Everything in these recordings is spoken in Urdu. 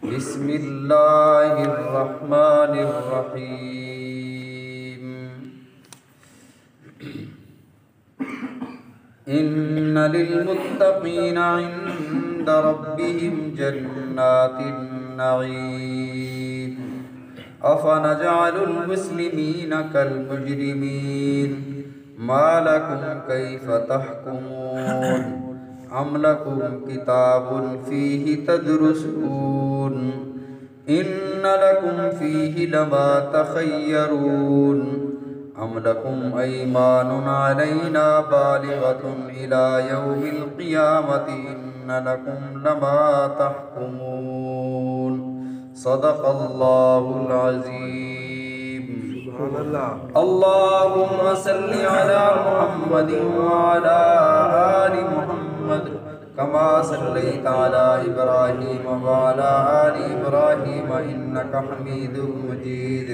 بسم اللہ الرحمن الرحیم ان للمتقین عند ربهم جنات النعیم افنجعل المسلمین کالمجرمین ما لکم کیف تحکمون ام لکم کتاب فیہ تدرسون ان لکم فیہ لما تخیرون ام لکم ایمان علینا بالغۃ الی یوم القیامۃ ان لکم لما تحکمون صدق اللہ العظیم۔ اللہم صلی علی محمد وعلی آل محمد کما صلیت علی ابراہیم وعلی آل ابراہیم انک حمید مجید۔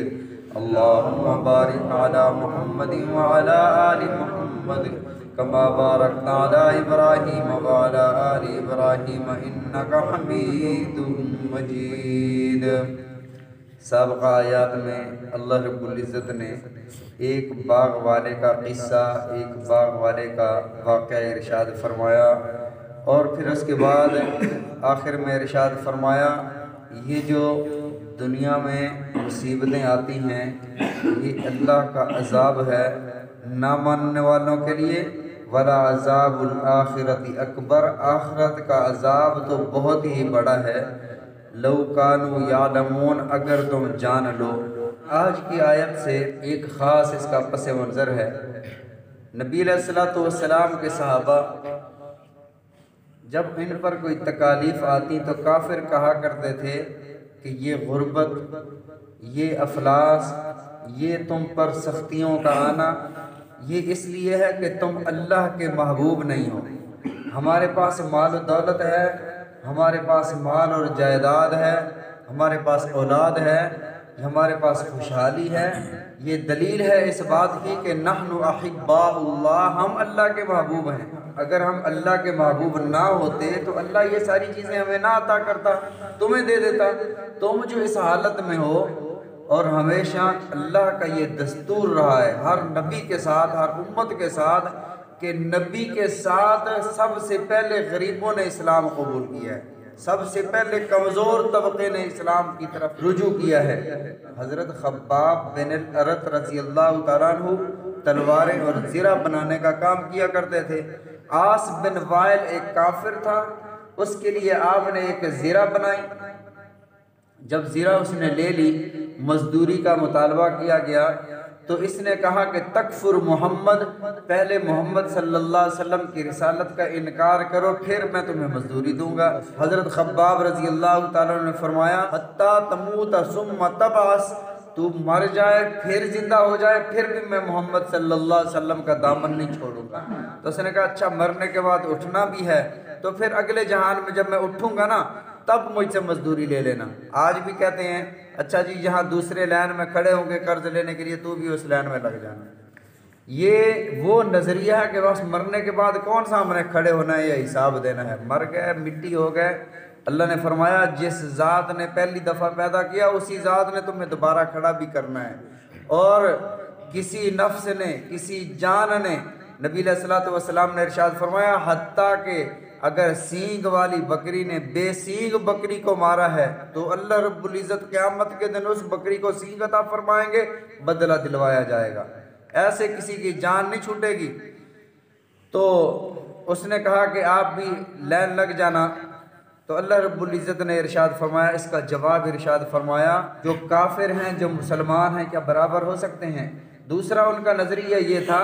اللہم بارک علی محمد وعلی آل محمد کما بارکت علی ابراہیم وعلی آل ابراہیم انک حمید مجید۔ سابقہ آیات میں اللہ رب العزت نے ایک باغ والے کا قصہ، ایک باغ والے کا واقعہ ارشاد فرمایا، اور پھر اس کے بعد آخر میں ارشاد فرمایا یہ جو دنیا میں مصیبتیں آتی ہیں یہ اللہ کا عذاب ہے نہ ماننے والوں کے لیے، ولا عذاب الآخرۃ اکبر، آخرت کا عذاب تو بہت ہی بڑا ہے، لو کانوا یعلمون، اگر تم جان لو۔ آج کی آیت سے ایک خاص اس کا پس منظر ہے۔ نبی علیہ السلام کے صحابہ جب ان پر کوئی تکالیف آتی تو کافر کہا کرتے تھے کہ یہ غربت، یہ افلاس، یہ تم پر سختیوں کا آنا یہ اس لیے ہے کہ تم اللہ کے محبوب نہیں ہو۔ ہمارے پاس مال و دولت ہے، ہمارے پاس مال اور جائیداد ہے، ہمارے پاس اولاد ہے، ہمارے پاس خوشحالی ہے، یہ دلیل ہے اس بات کی کہ نحن احباء اللہ، ہم اللہ کے محبوب ہیں۔ اگر ہم اللہ کے محبوب نہ ہوتے تو اللہ یہ ساری چیزیں ہمیں نہ عطا کرتا، تمہیں دے دیتا۔ تم جو اس حالت میں ہو، اور ہمیشہ اللہ کا یہ دستور رہا ہے ہر نبی کے ساتھ، ہر امت کے ساتھ، کہ نبی کے ساتھ سب سے پہلے غریبوں نے اسلام قبول کیا ہے، سب سے پہلے کمزور طبقے نے اسلام کی طرف رجوع کیا ہے۔ حضرت خباب بن الارت رضی اللہ تعالیٰ عنہ تلواریں اور زرہ بنانے کا کام کیا کرتے تھے۔ عاص بن وائل ایک کافر تھا، اس کے لیے آپ نے ایک زرہ بنائی۔ جب زرہ اس نے لے لی، مزدوری کا مطالبہ کیا گیا تو اس نے کہا کہ تکفر محمد، پہلے محمد صلی اللہ علیہ وسلم کی رسالت کا انکار کرو پھر میں تمہیں مزدوری دوں گا۔ حضرت خباب رضی اللہ تعالیٰ عنہ نے فرمایا حتی تموت ثم تبعث، تو مر جائے پھر زندہ ہو جائے پھر بھی میں محمد صلی اللہ علیہ وسلم کا دامن نہیں چھوڑوں گا۔ تو اس نے کہا اچھا مرنے کے بعد اٹھنا بھی ہے تو پھر اگلے جہان میں جب میں اٹھوں گا نا تب مجھ سے مزدوری لے لینا۔ آج بھی کہتے ہیں اچھا جی جہاں دوسرے لائن میں کھڑے ہوں گے قرض لینے کے لیے تو بھی اس لائن میں لگ جانا۔ یہ وہ نظریہ ہے کہ بس مرنے کے بعد کون سا ہم نے کھڑے ہونا ہے یا حساب دینا ہے، مر گئے مٹی ہو گئے۔ اللہ نے فرمایا جس ذات نے پہلی دفعہ پیدا کیا اسی ذات نے تمہیں دوبارہ کھڑا بھی کرنا ہے، اور کسی نفس نے، کسی جان نے، نبی علیہ السلام نے ارشاد فرمایا حتیٰ کہ اگر سینگ والی بکری نے بے سینگ بکری کو مارا ہے تو اللہ رب العزت قیامت کے دن اس بکری کو سینگ عطا فرمائیں گے، بدلہ دلوایا جائے گا، ایسے کسی کی جان نہیں چھوٹے گی۔ تو اس نے کہا کہ آپ بھی لین لگ جانا، تو اللہ رب العزت نے ارشاد فرمایا، اس کا جواب ارشاد فرمایا جو کافر ہیں جو مسلمان ہیں کیا برابر ہو سکتے ہیں؟ دوسرا ان کا نظریہ یہ تھا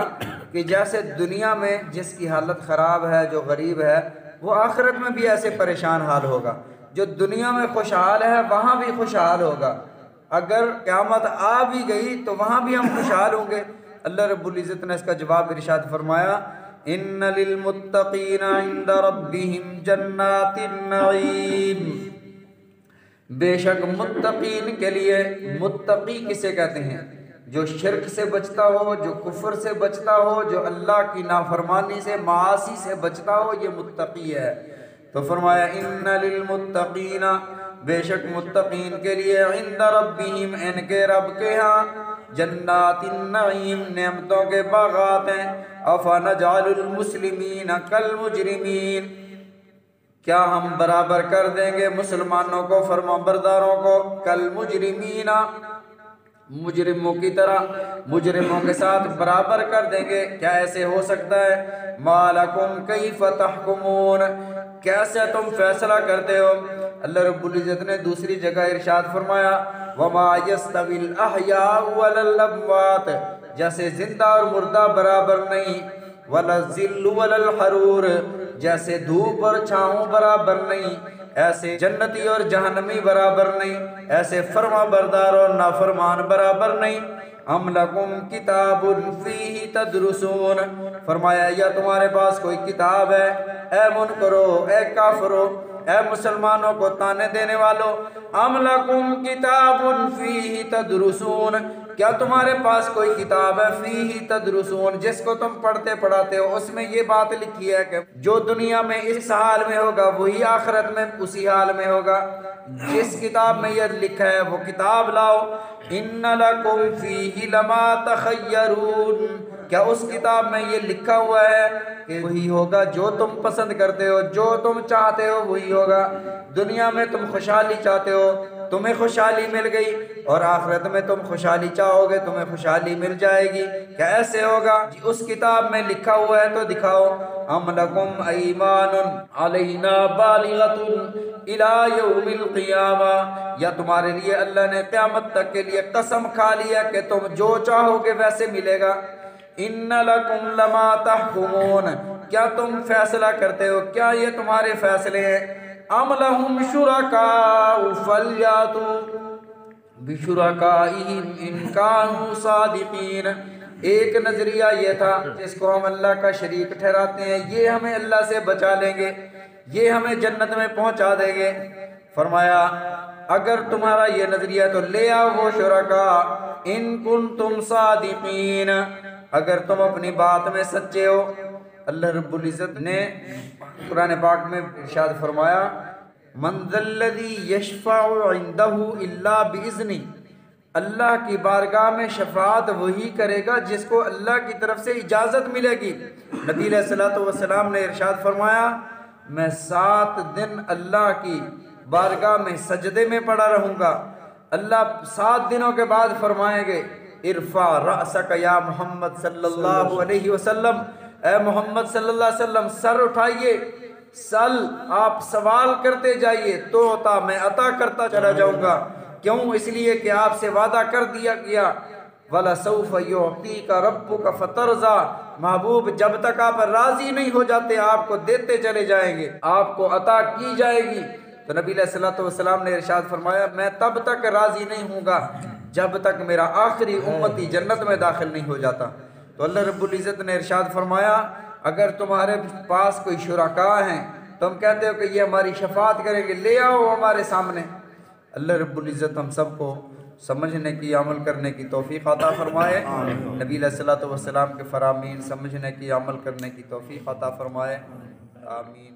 کہ جیسے دنیا میں جس کی حالت خراب ہے، جو غریب ہے، وہ آخرت میں بھی ایسے پریشان حال ہوگا، جو دنیا میں خوشحال ہے وہاں بھی خوشحال ہوگا، اگر قیامت آ بھی گئی تو وہاں بھی ہم خوشحال ہوں گے۔ اللہ رب العزت نے اس کا جواب ارشاد فرمایا ان للمتقین عند ربهم جنات النعیم، بے شک متقین کے لیے، متقی کسے کہتے ہیں؟ جو شرک سے بچتا ہو، جو کفر سے بچتا ہو، جو اللہ کی نافرمانی سے، معاصی سے بچتا ہو، یہ متقی ہے۔ تو فرمایا ان للمتقین، بے شک متقین کے لیے عند ربہم ان کے رب کے ہاں جنات النعیم نعمتوں کے باغات ہیں افنجعل المسلمین کالمجرمین کیا ہم برابر کر دیں گے مسلمانوں کو فرمانبرداروں کو کالمجرمین مجرموں کی طرح مجرموں کے ساتھ برابر کر دیں گے کیا ایسے ہو سکتا ہے ما لکم کیف تحکمون کیسے تم فیصلہ کرتے ہو اللہ رب العزت نے دوسری جگہ ارشاد فرمایا وما یستوی الاحیاء ولا الاموات جیسے زندہ اور مردہ برابر نہیں ولا الظل ولا الحرور جیسے دھوپ اور چھاؤں برابر نہیں ایسے جنتی اور جہنمی برابر نہیں ایسے فرما بردار اور نافرمان برابر نہیں ام لکم کتاب فیہ تدرسون فرمایا یا تمہارے پاس کوئی کتاب ہے اے منکرو اے کافرو اے مسلمانوں کو تانے دینے والوں ام لکم کتاب فیہ تدرسون کیا تمہارے پاس کوئی کتاب ہے فیہ تدرسون جس کو تم پڑھتے پڑھاتے ہو اس میں یہ بات لکھی ہے کہ جو دنیا میں اس حال میں ہوگا وہی آخرت میں اسی حال میں ہوگا جس کتاب میں یہ لکھا ہے وہ کتاب لاؤ ان لکم فیہ لما تخیرون کیا اس کتاب میں یہ لکھا ہوا ہے کہ وہی ہوگا جو تم پسند کرتے ہو جو تم چاہتے ہو وہی ہوگا دنیا میں تم خوشحالی چاہتے ہو تمہیں خوشحالی مل گئی اور آخرت میں تم خوشحالی چاہو گے تمہیں خوشحالی مل جائے گی کیا ایسے ہوگا اس کتاب میں لکھا ہوا ہے تو دکھاؤ ام لکم ایمان علینا بالغۃ الی یوم القیامہ یا تمہارے لیے اللہ نے قیامت تک کے لیے قسم کھا لیا کہ تم جو چاہو گے ویسے ملے گا ان لکم لما تحکمون کیا تم فیصلہ کرتے ہو کیا یہ تمہارے فیصلے ہیں ام لہم شرکاء فلیاتوا بشرکائہم ان کانوا صادقین ایک نظریہ یہ تھا جس کو ہم اللہ کا شریک ٹھہراتے ہیں یہ ہمیں اللہ سے بچا لیں گے یہ ہمیں جنت میں پہنچا دیں گے فرمایا اگر تمہارا یہ نظریہ تو لے آؤ وہ شرکاء ان کنتم صادقین اگر تم اپنی بات میں سچے ہو اللہ رب العزت نے قرآن پاک میں ارشاد فرمایا من ذا الذی یشفع عندہ الا باذنہ اللہ کی بارگاہ میں شفاعت وہی کرے گا جس کو اللہ کی طرف سے اجازت ملے گی نبی علیہ الصلوۃ والسلام نے ارشاد فرمایا میں 7 دن اللہ کی بارگاہ میں سجدے میں پڑا رہوں گا اللہ 7 دنوں کے بعد فرمائیں گے ارفع رأسک یا محمد صلی اللہ علیہ وسلم اے محمد صلی اللہ علیہ وسلم سر اٹھائیے سل آپ سوال کرتے جائیے تو عطا میں عطا کرتا چلا جاؤں گا کیوں اس لیے کہ آپ سے وعدہ کر دیا گیا وَلَسَوْفَ يُعْطِيكَ رَبُّكَ فَتَرْضَى محبوب جب تک آپ راضی نہیں ہو جاتے آپ کو دیتے چلے جائیں گے آپ کو عطا کی جائے گی تو نبی علیہ الصلوۃ والسلام نے ارشاد فرمایا میں تب تک راضی نہیں ہوں گا جب تک میرا آخری امتی جنت میں داخل نہیں ہو جاتا تو اللہ رب العزت نے ارشاد فرمایا اگر تمہارے پاس کوئی شرکاء ہیں تم کہتے ہو کہ یہ ہماری شفاعت کریں گے لے آؤ ہمارے سامنے اللہ رب العزت ہم سب کو سمجھنے کی عمل کرنے کی توفیق عطا فرمائے نبی علیہ الصلوۃ والسلام کے فرامین سمجھنے کی عمل کرنے کی توفیق عطا فرمائے آمین